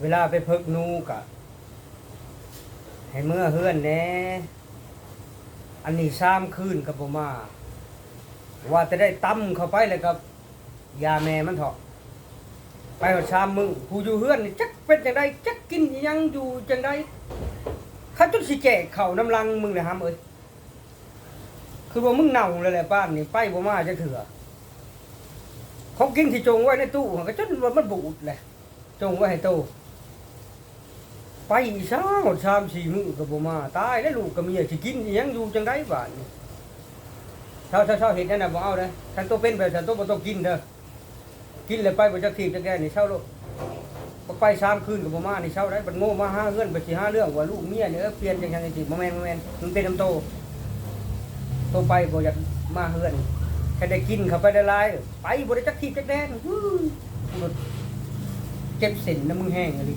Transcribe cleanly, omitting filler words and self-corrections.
เวลาไปเพิกนูกะให้เมื่อเฮือนแหน่อันนี้3คืนกับบ่มาว่าจะได้ตำเข้าไปเลยกับยาแม่มันเถาะไปหมด3มื้อผู้อยู่เฮือนนี่จักเป็นจังไดจักกินอิหยังอยู่จังไดเขาจนสิแจกข้าวน้ำลังมึงเลยหำเอ้ยคือว่ามึงเน่าเลยแหละบ้านนี่ไปบ่มาจักเถื่อของกินที่จงไว้ในตู้ก็จนว่ามันบูดแหละจงไว้ให้โตไปอีช้าหมด3-4มื้อก็บ่มาตายแล้วลูกกับเมียสิกินอิหยังอยู่จังไดบ้านนี่เช้าเห็นนั่นน่ะบ่เอาเด้อคันโตเป็นแบบฉันโตบ่ต้องกินเด้อกินแล้วไปบ่จักทีจักแก่นี่เช้าโลกบ่ไป3คืนก็บ่มานี่เช้าได้บัดโง่มาหาเฮือนไปสิหาเรื่องว่าลูกเมียเนี่ยเปลี่ยนจังซั่นจังซี่บ่แม่นมันเป็นน้ำโตไปบ่อยากมาเฮือนแค่ได้กินเข้าไปได้หลายไปบ่ได้จักทีจักแดนเจ็บเส้นน้ำมึงแห้งอะดิ